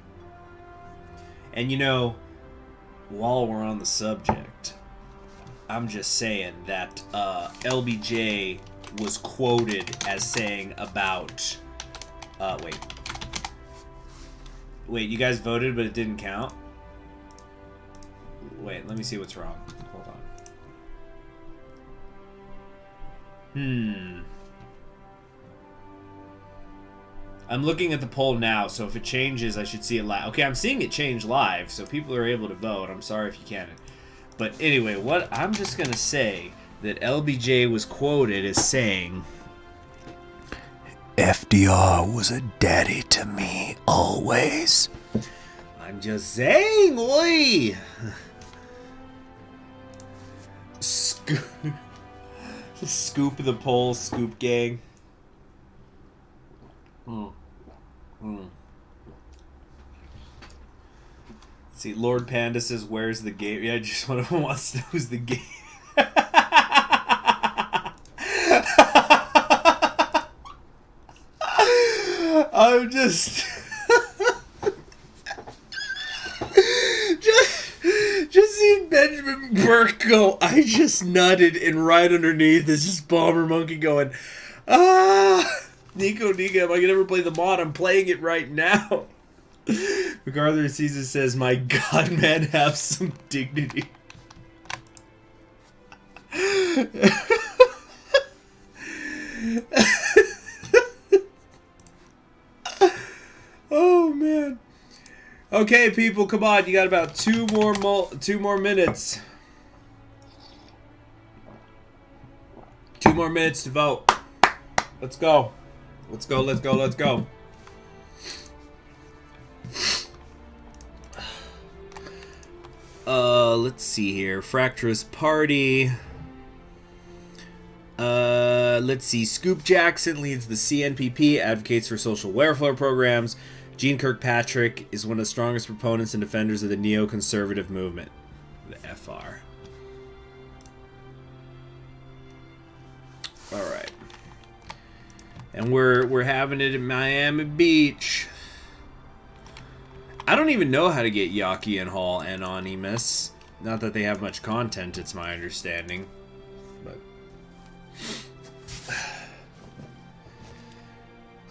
And you know, while we're on the subject, I'm just saying that LBJ was quoted as saying about... Wait, you guys voted, but it didn't count? Wait, let me see what's wrong. Hold on. I'm looking at the poll now, so if it changes, I should see it live. Okay, I'm seeing it change live, so people are able to vote. I'm sorry if you can't. But anyway, what I'm just going to say that LBJ was quoted as saying, FDR was a daddy to me, always. I'm just saying, oi! Scoop the poll, Scoop gang. See, Lord Panda says, where's the game? Yeah, just one of them wants to know who's the game. I'm just... just seeing Benjamin Burke go, I just nutted, and right underneath is just Bomber Monkey going, Nico, am I gonna ever play the mod? I'm playing it right now. MacArthur Caesar says, my God, man, have some dignity. Oh, man. Okay, people, come on. You got about two more minutes. 2 more minutes to vote. Let's go. Let's go. Let's see here. Fracturous Party. Let's see. Scoop Jackson leads the CNPP, advocates for social welfare programs. Gene Kirkpatrick is one of the strongest proponents and defenders of the neoconservative movement. The FR. Alright. And we're having it in Miami Beach. I don't even know how to get Yaki and Hall anonymous. Not that they have much content, it's my understanding. But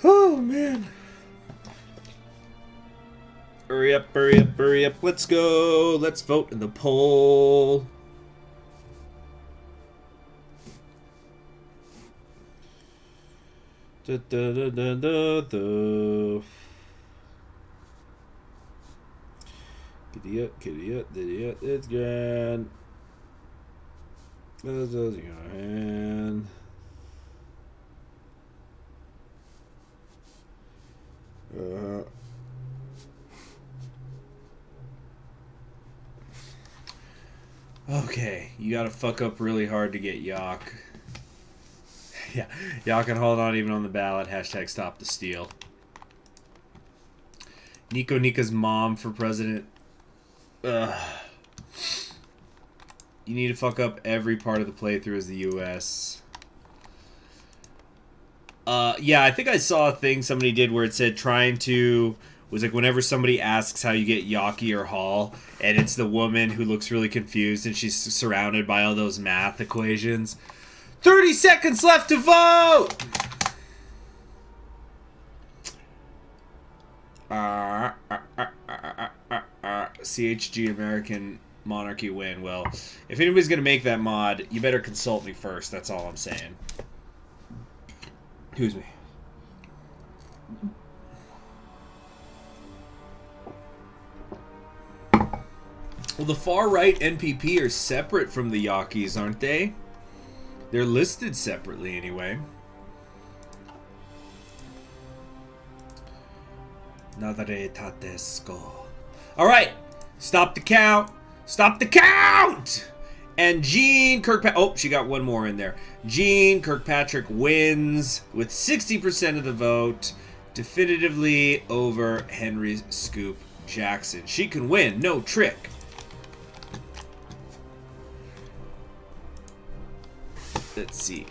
oh man. Hurry up, hurry up, hurry up. Let's go. Let's vote in the poll. Da, da, da, da, da, da. Giddy up, it's grand. This is your hand. Okay, you gotta fuck up really hard to get Yak. Yeah, Yak and Hall not even on the ballot. Hashtag stop the steal. Nico Nika's mom for president. Ugh. You need to fuck up every part of the playthrough as the U.S. Yeah, I think I saw a thing somebody did where it said trying to... was like whenever somebody asks how you get Yaki or Hall, and it's the woman who looks really confused and she's surrounded by all those math equations. 30 seconds left to vote! CHG American Monarchy win. Well, if anybody's going to make that mod, you better consult me first. That's all I'm saying. Excuse me. Well, the far-right NPP are separate from the Yakis, aren't they? They're listed separately anyway. Nadare Tatesko. Alright. Stop the count. Stop the count! And Gene Kirkpatrick... oh, she got one more in there. Gene Kirkpatrick wins with 60% of the vote. Definitively over Henry Scoop Jackson. She can win. No trick. Let's see.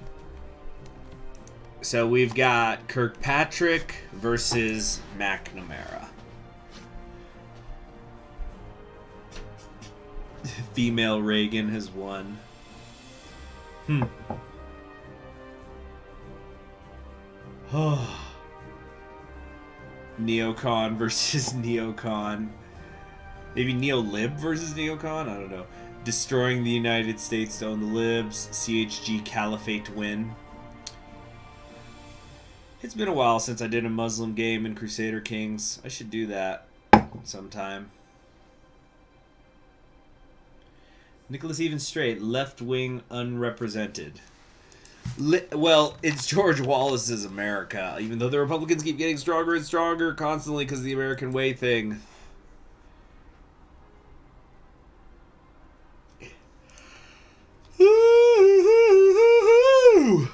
So we've got Kirkpatrick versus McNamara. Female Reagan has won. Neocon versus Neocon. Maybe Neo-Lib versus Neocon? I don't know. Destroying the United States to own the Libs. CHG Caliphate win. It's been a while since I did a Muslim game in Crusader Kings. I should do that sometime. Nicholas Even Straight, left-wing unrepresented. Well, it's George Wallace's America, even though the Republicans keep getting stronger and stronger constantly because of the American way thing.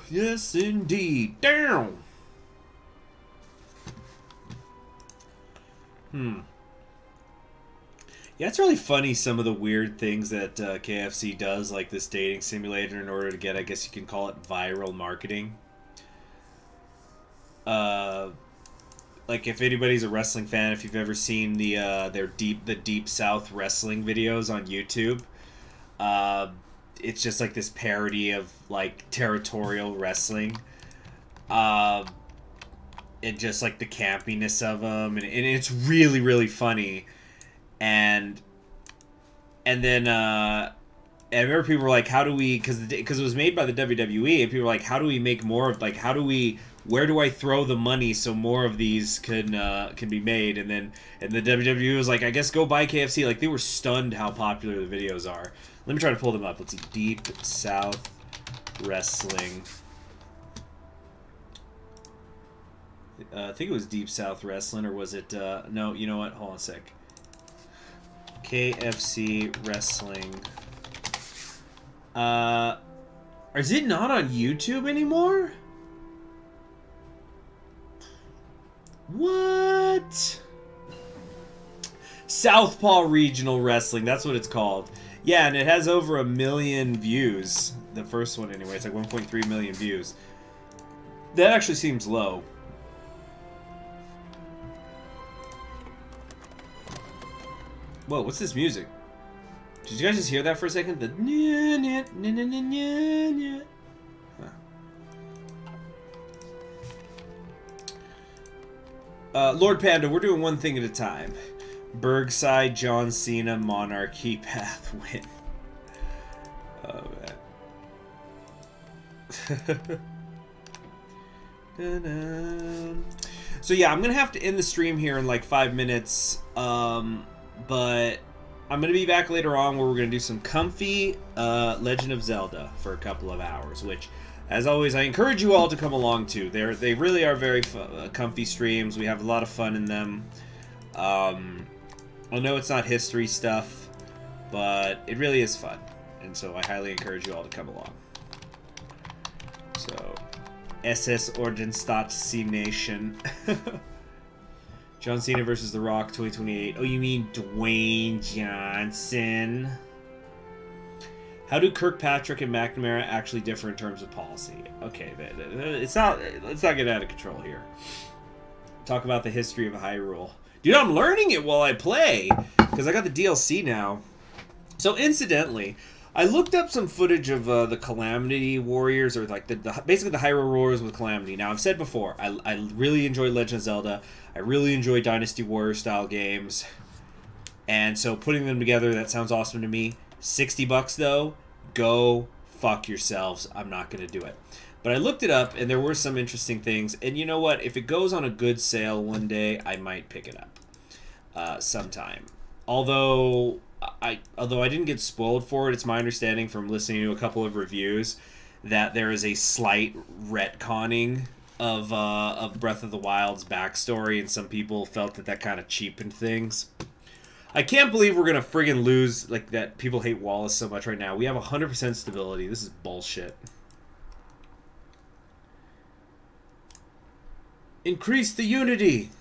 Yes, indeed. Down. Yeah, it's really funny some of the weird things that KFC does, like this dating simulator, in order to get, I guess you can call it, viral marketing. Like if anybody's a wrestling fan, if you've ever seen the Deep South wrestling videos on YouTube, it's just like this parody of like territorial wrestling, and just like the campiness of them, and it's really, really funny. And then I remember people were like, how do we, because it was made by the WWE, and people were like, how do we make more of, like, where do I throw the money so more of these can be made? And the WWE was like, I guess go buy KFC. Like, they were stunned how popular the videos are. Let me try to pull them up. Let's see. Deep South Wrestling. I think it was Deep South Wrestling, or was it, no, you know what? Hold on a sec. KFC Wrestling. Is it not on YouTube anymore? What? Southpaw Regional Wrestling. That's what it's called. Yeah, and it has over 1 million views. The first one, anyway. It's like 1.3 million views. That actually seems low. Whoa, what's this music? Did you guys just hear that for a second? The Lord Panda, we're doing one thing at a time. Bergside, John Cena, Monarchy, Path, win. Oh, man. So yeah, I'm gonna have to end the stream here in like 5 minutes. But I'm going to be back later on where we're going to do some comfy Legend of Zelda for a couple of hours, which, as always, I encourage you all to come along to. They really are very comfy streams. We have a lot of fun in them. I know it's not history stuff, but it really is fun. And so I highly encourage you all to come along. So, SS Ordenstadt C Nation. John Cena versus The Rock 2028. Oh, you mean Dwayne Johnson? How do Kirkpatrick and McNamara actually differ in terms of policy? Okay, let's not get out of control here. Talk about the history of Hyrule. Dude, I'm learning it while I play, because I got the DLC now. So, incidentally, I looked up some footage of the Calamity Warriors, or like basically the Hyrule Warriors with Calamity. Now, I've said before, I really enjoy Legend of Zelda. I really enjoy Dynasty Warrior style games. And so putting them together, that sounds awesome to me. $60 though, go fuck yourselves. I'm not going to do it. But I looked it up, and there were some interesting things. And you know what? If it goes on a good sale one day, I might pick it up sometime. Although I didn't get spoiled for it, it's my understanding from listening to a couple of reviews that there is a slight retconning of Breath of the Wild's backstory, and some people felt that kind of cheapened things. I can't believe we're gonna friggin' lose, like, that people hate Wallace so much right now. We have 100% stability. This is bullshit. Increase the unity!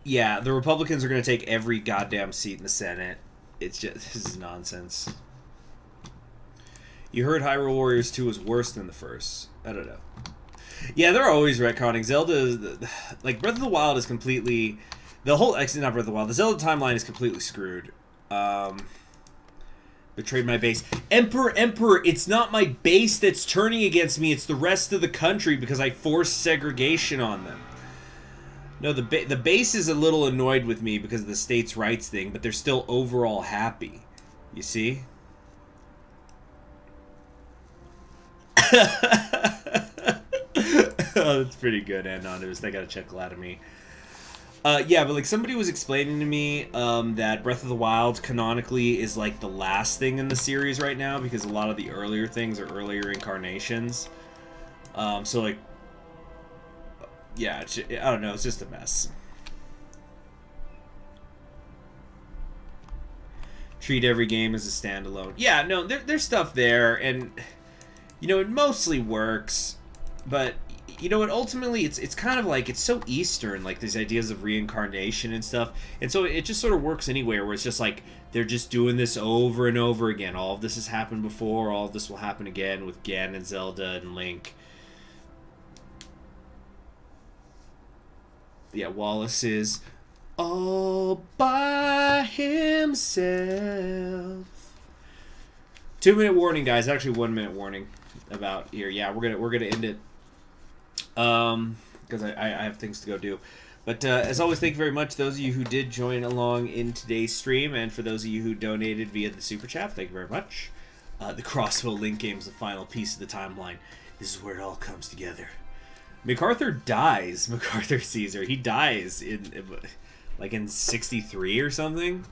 Yeah, the Republicans are gonna take every goddamn seat in the Senate. It's just, this is nonsense. You heard Hyrule Warriors 2 was worse than the first. I don't know. Yeah, they're always retconning. Zelda is... like, Breath of the Wild is completely... The whole... Actually, not Breath of the Wild. The Zelda timeline is completely screwed. Betrayed my base. Emperor, it's not my base that's turning against me. It's the rest of the country because I forced segregation on them. No, the base is a little annoyed with me because of the states' rights thing, but they're still overall happy. You see? Oh, that's pretty good, Anonymous. They got a chuckle out of me. Yeah, but like somebody was explaining to me that Breath of the Wild canonically is like the last thing in the series right now because a lot of the earlier things are earlier incarnations. So like, yeah, I don't know. It's just a mess. Treat every game as a standalone. Yeah, no, there's stuff there, and you know, it mostly works, but you know what, ultimately it's kind of like, it's so Eastern, like these ideas of reincarnation and stuff, and so it just sort of works anywhere where it's just like they're just doing this over and over again. All of this has happened before, all of this will happen again with Ganon and Zelda and Link. Yeah, Wallace is all by himself. 2-minute warning, guys. Actually, 1-minute warning about here. Yeah, we're gonna end it because I have things to go do. But as always, thank you very much, those of you who did join along in today's stream, and for those of you who donated via the super chat, thank you very much. The Crossbow Link game is the final piece of the timeline. This is where it all comes together. MacArthur dies. MacArthur Caesar. He dies in like in 63 or something.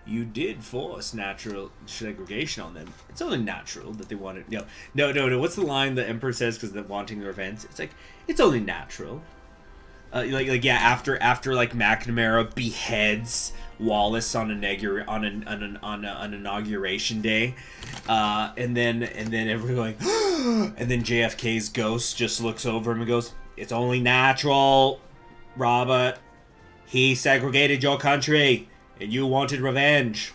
You did force natural segregation on them. It's only natural that they wanted. No. What's the line the Emperor says because they're wanting revenge? It's like, it's only natural. Like yeah, after like McNamara beheads Wallace on an inauguration day, and then everyone going, and then JFK's ghost just looks over him and goes, It's only natural, Robert. He segregated your country, and you wanted revenge.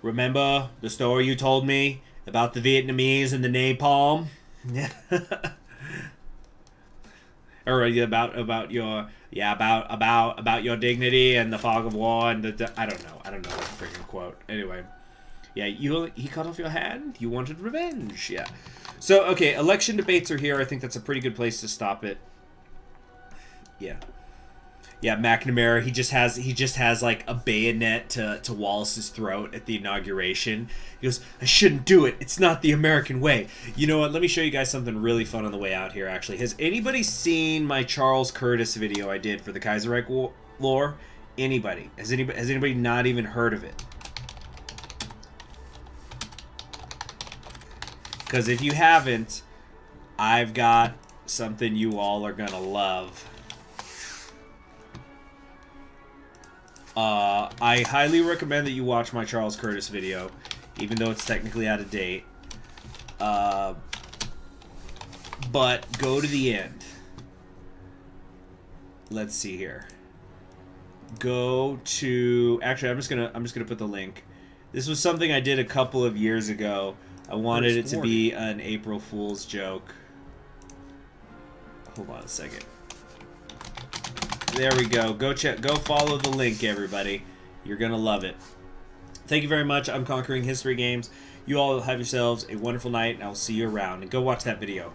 Remember the story you told me about the Vietnamese and the napalm? Or about your your dignity and the fog of war and I don't know what freaking quote. Anyway, yeah, he cut off your hand. You wanted revenge. Yeah. So okay, election debates are here. I think that's a pretty good place to stop it. Yeah. Yeah, McNamara, he just has like a bayonet to Wallace's throat at the inauguration. He goes, I shouldn't do it. It's not the American way. You know what? Let me show you guys something really fun on the way out here, actually. Has anybody seen my Charles Curtis video I did for the Kaiserreich lore? Anybody? Has anybody not even heard of it? Because if you haven't, I've got something you all are going to love. I highly recommend that you watch my Charles Curtis video, even though it's technically out of date. But go to the end. Let's see here. Go to... Actually, I'm just gonna put the link. This was something I did a couple of years ago. I wanted it to be an April Fool's joke. Hold on a second. There we go. Go follow the link, everybody. You're gonna love it. Thank you very much. I'm Conquering History Games. You all have yourselves a wonderful night, and I'll see you around. And go watch that video.